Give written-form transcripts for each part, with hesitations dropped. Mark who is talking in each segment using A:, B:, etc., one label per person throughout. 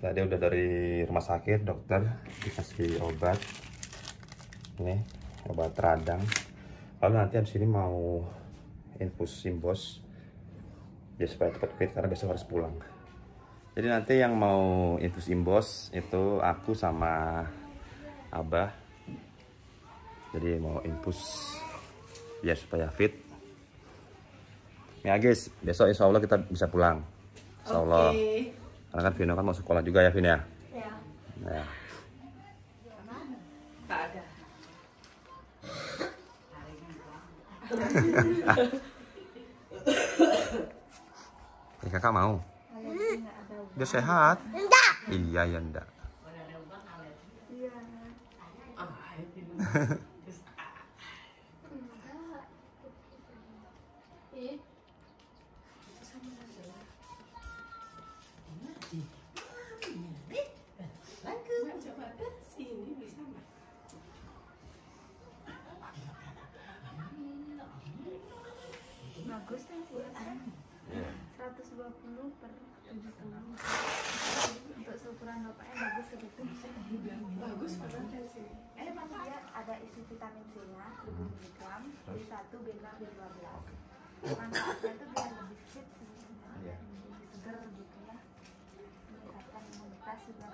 A: tadi udah dari rumah sakit, dokter dikasih obat. Ini obat radang. Lalu nanti habis ini mau infus Simbos ya supaya cepat fit karena besok harus pulang. Jadi nanti yang mau infus Simbos itu aku sama Abah. Jadi mau infus biar supaya fit. Ya guys, besok insya Allah kita bisa pulang. Insya Allah. Karena kan Vino kan mau sekolah juga ya, Vin ya?
B: Ya.
A: Ya.
B: Tak ada.
A: Kakak mau? Dia sehat?
C: Enggak.
A: Iya ya enggak.
C: Bagus kan sih ya, 120 per 70. Untuk seukuran bapaknya bagus segitu.
B: Bagus banget sih.
C: Dia ada isi vitamin C nya 1000 mg, B1, B6, B12. Manfaatnya itu biar lebih fit sebenarnya, lebih seger gitu ya. Meningkatkan imunitas juga.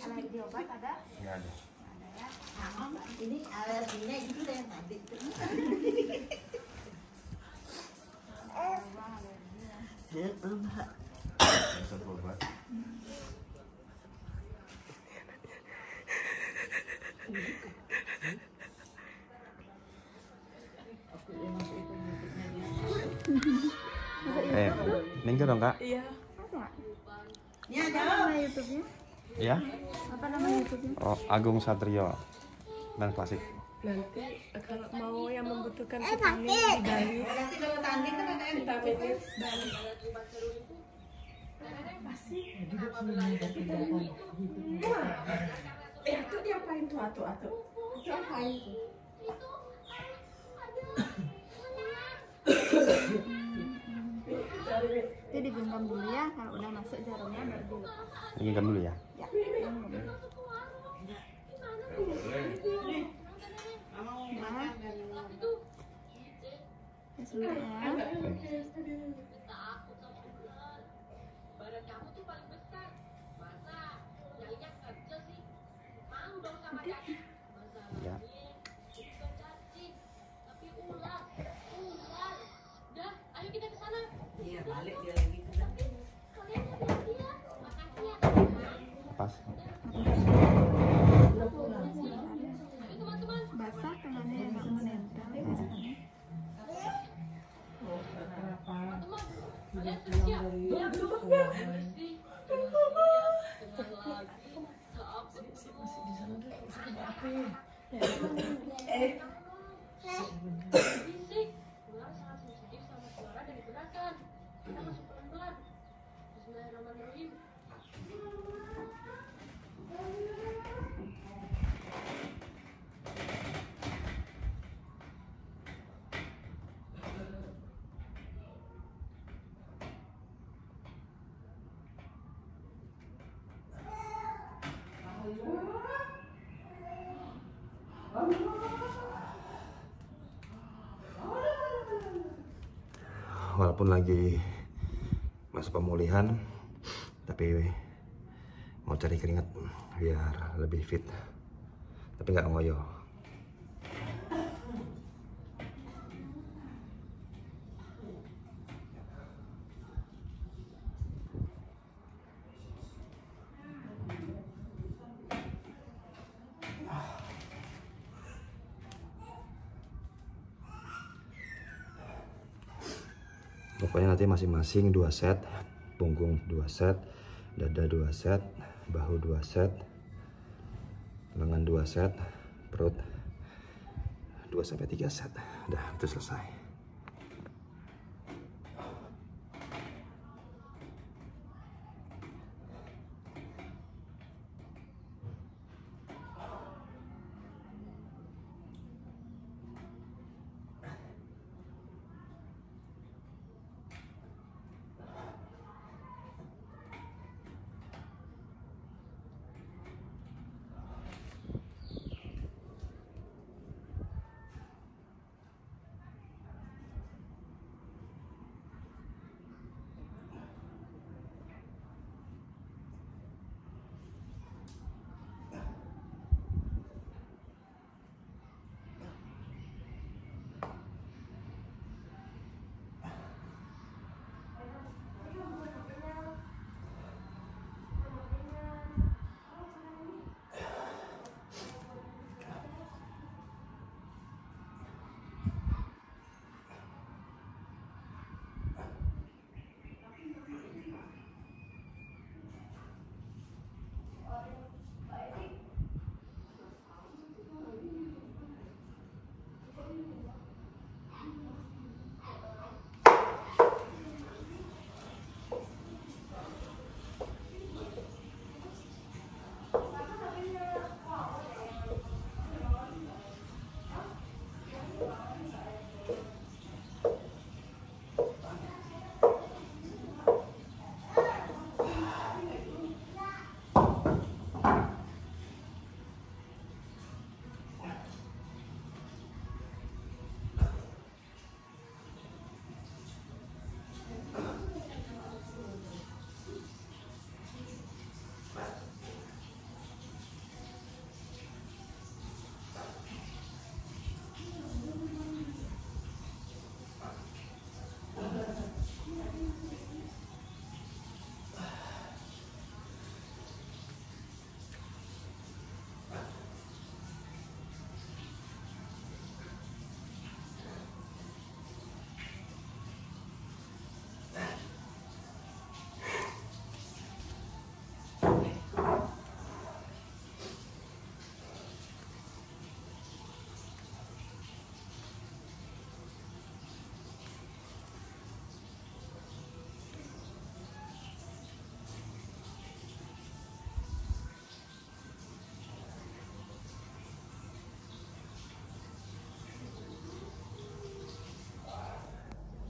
C: Alergi obat ada?
A: Enggak ada.
C: Ada ya.
D: Ini alerginya itu yang nanti.
A: Minggu dong kak?
B: Iya.
C: Ini ada nama YouTube-nya?
A: Iya?
C: Apa nama YouTube-nya?
A: Oh, Agung Satrio dan klasik.
B: Nanti kalau mau yang membutuhkan vitamin di Bali, vitamin Bali. Pasti. Itu diapain tuh atu? Itu apain tuh?
C: Itu digenggam dulu ya, kalau udah masuk jarumnya baru dilepas.
A: Genggam dulu ya.
C: Ya, genggam. Nah, ya sudah ya.
A: Ya.
D: Iya, balik dia lagi ke sana.
A: Pas.
C: Basah tangannya yang nggak menempel ya.
A: Walaupun lagi masa pemulihan, tapi mau cari keringat biar lebih fit, tapi nggak ngoyo. Pokoknya nanti masing-masing 2 set, punggung 2 set, dada 2 set, bahu 2 set, lengan 2 set, perut 2-3 set. Udah, itu selesai.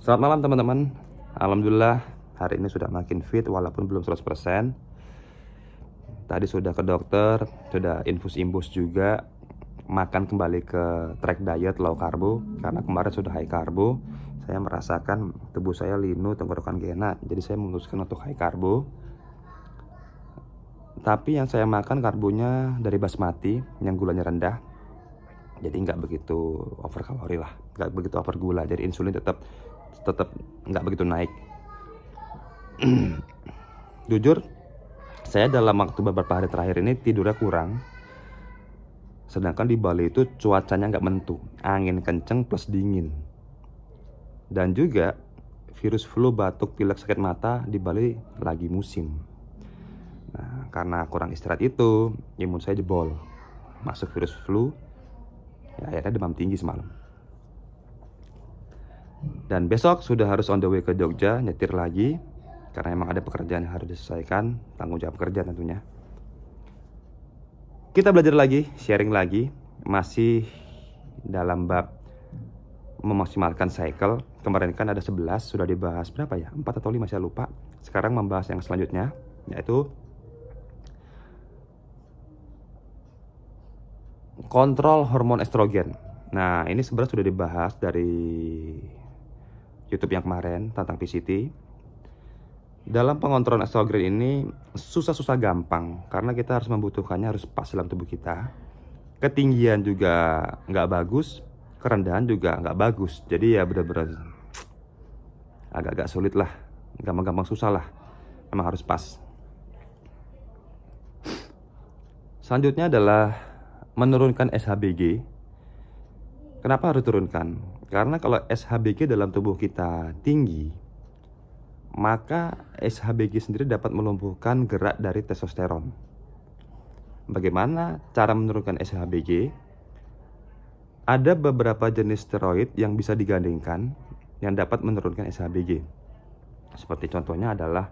A: Selamat malam teman-teman. Alhamdulillah hari ini sudah makin fit walaupun belum 100%. Tadi sudah ke dokter, sudah infus-imbus juga. Makan kembali ke track diet low karbo karena kemarin sudah high karbo. Saya merasakan tubuh saya linu, tenggorokan gak enak, jadi saya memutuskan untuk high karbo. Tapi yang saya makan karbonya dari basmati yang gulanya rendah, jadi nggak begitu over kalori lah, nggak begitu over gula, jadi insulin tetap nggak begitu naik. Jujur, saya dalam waktu beberapa hari terakhir ini tidurnya kurang. Sedangkan di Bali itu cuacanya nggak menentu, angin kenceng plus dingin. Dan juga virus flu, batuk, pilek, sakit mata di Bali lagi musim. Nah, karena kurang istirahat itu, imun saya jebol. Masuk virus flu, ya akhirnya demam tinggi semalam. Dan besok sudah harus on the way ke Jogja, nyetir lagi. Karena emang ada pekerjaan yang harus diselesaikan, tanggung jawab kerja tentunya. Kita belajar lagi, sharing lagi, masih dalam bab memaksimalkan cycle. Kemarin kan ada 11, sudah dibahas berapa ya? 4 atau 5 saya lupa. Sekarang membahas yang selanjutnya, yaitu kontrol hormon estrogen. Nah, ini sebenarnya sudah dibahas dari YouTube yang kemarin tentang PCT. Dalam pengontrolan estrogen ini susah-susah gampang karena kita harus membutuhkannya harus pas dalam tubuh kita. Ketinggian juga nggak bagus, kerendahan juga nggak bagus. Jadi ya benar-benar agak-agak sulit lah, gampang-gampang susah lah. Memang harus pas. Selanjutnya adalah menurunkan SHBG. Kenapa harus turunkan? Karena kalau SHBG dalam tubuh kita tinggi, maka SHBG sendiri dapat melumpuhkan gerak dari testosteron. Bagaimana cara menurunkan SHBG? Ada beberapa jenis steroid yang bisa digandengkan yang dapat menurunkan SHBG. Seperti contohnya adalah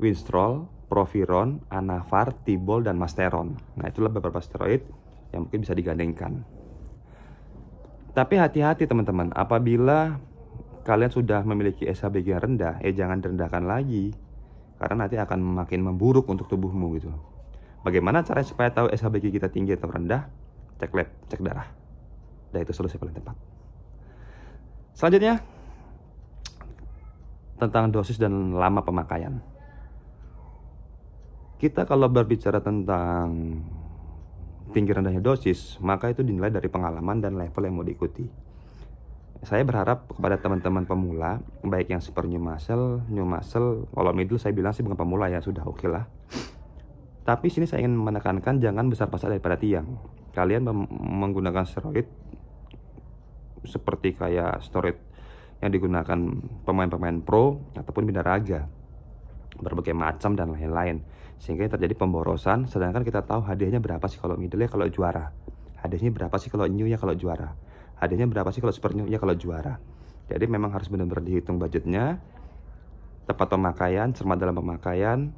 A: Winstrol, Proviron, Anavar, Tibol, dan Masteron. Nah, itulah beberapa steroid yang mungkin bisa digandengkan. Tapi hati-hati teman-teman, apabila kalian sudah memiliki SHBG yang rendah, jangan direndahkan lagi. Karena nanti akan makin memburuk untuk tubuhmu gitu. Bagaimana cara supaya tahu SHBG kita tinggi atau rendah? Cek lab, cek darah. Dan itu solusi paling tepat. Selanjutnya, tentang dosis dan lama pemakaian. Kita kalau berbicara tentang tinggi rendahnya dosis, maka itu dinilai dari pengalaman dan level yang mau diikuti. Saya berharap kepada teman-teman pemula, baik yang super new muscle, kalau middle saya bilang sih bukan pemula ya, sudah oke lah. Tapi sini saya ingin menekankan jangan besar-besar daripada tiang. Kalian menggunakan steroid seperti kayak steroid yang digunakan pemain-pemain pro ataupun binaraga, berbagai macam dan lain-lain, sehingga terjadi pemborosan. Sedangkan kita tahu hadiahnya berapa sih kalau middle ya kalau juara, hadiahnya berapa sih kalau new ya kalau juara, hadiahnya berapa sih kalau super new ya kalau juara. Jadi memang harus benar-benar dihitung budgetnya, tepat pemakaian, cermat dalam pemakaian,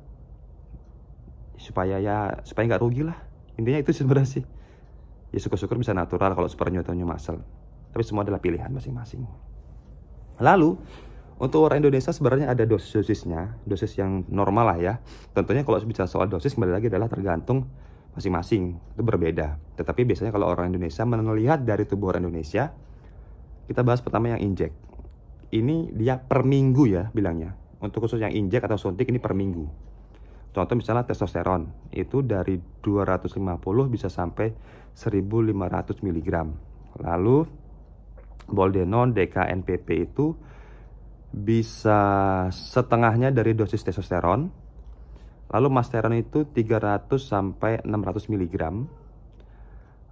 A: supaya nggak rugi lah. Intinya itu sebenarnya sih. Ya syukur-syukur bisa natural kalau super new atau new muscle. Tapi semua adalah pilihan masing-masing. Lalu untuk orang Indonesia sebenarnya ada dosis-dosisnya, dosis yang normal lah ya. Tentunya kalau bicara soal dosis kembali lagi adalah tergantung masing-masing, itu berbeda. Tetapi biasanya kalau orang Indonesia melihat dari tubuh orang Indonesia, kita bahas pertama yang injek. Ini dia per minggu ya bilangnya. Untuk khusus yang injek atau suntik ini per minggu. Contoh misalnya testosteron, itu dari 250 bisa sampai 1500 mg. Lalu Boldenon, DKNPP itu bisa setengahnya dari dosis testosteron. Lalu Masteron itu 300 sampai 600 mg.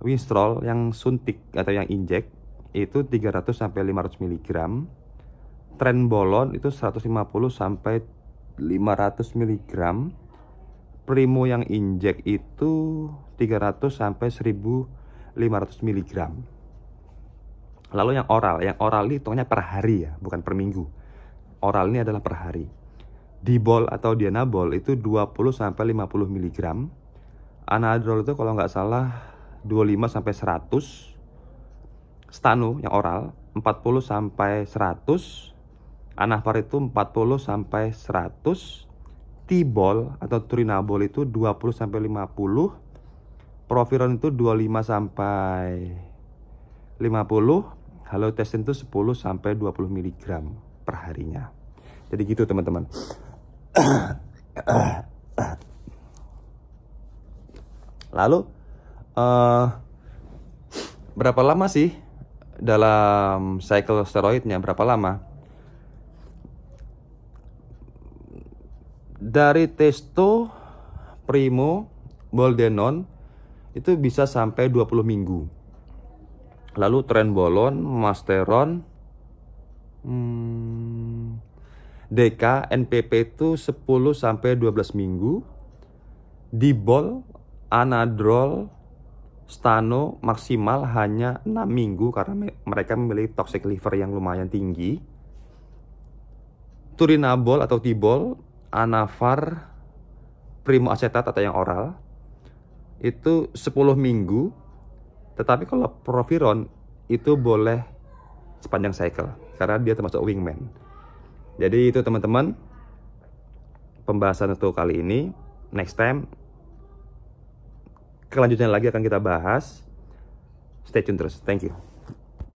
A: Winstrol yang suntik atau yang injek itu 300 sampai 500 mg. Trenbolon itu 150 sampai 500 mg. Primo yang injek itu 300 sampai 1500 mg. Lalu yang oral ini hitungnya per hari ya, bukan per minggu. Oral ini adalah per hari. Dibol atau Dianabol itu 20 sampai 50 mg. Anadrol itu kalau nggak salah 25 sampai 100. Stanu yang oral 40 sampai 100. Anafar itu 40 sampai 100, Tibol atau turinabol itu 20 sampai 50, Proviron itu 25 sampai 50, Halotesin itu 10 sampai 20 mg per harinya. Jadi gitu teman-teman. Lalu berapa lama sih dalam cycle steroidnya? Berapa lama? Dari testo, primo, boldenon itu bisa sampai 20 minggu. Lalu trenbolon, masteron, DK, NPP itu 10 sampai 12 minggu. Dibol, anadrol, stano maksimal hanya 6 minggu karena mereka memiliki toxic liver yang lumayan tinggi. Turinabol atau tibol, anafar, primoacetat atau yang oral itu 10 minggu. Tetapi kalau proviron itu boleh sepanjang cycle karena dia termasuk wingman. Jadi itu teman-teman pembahasan untuk kali ini. Next time kelanjutannya lagi akan kita bahas. Stay tune terus. Thank you.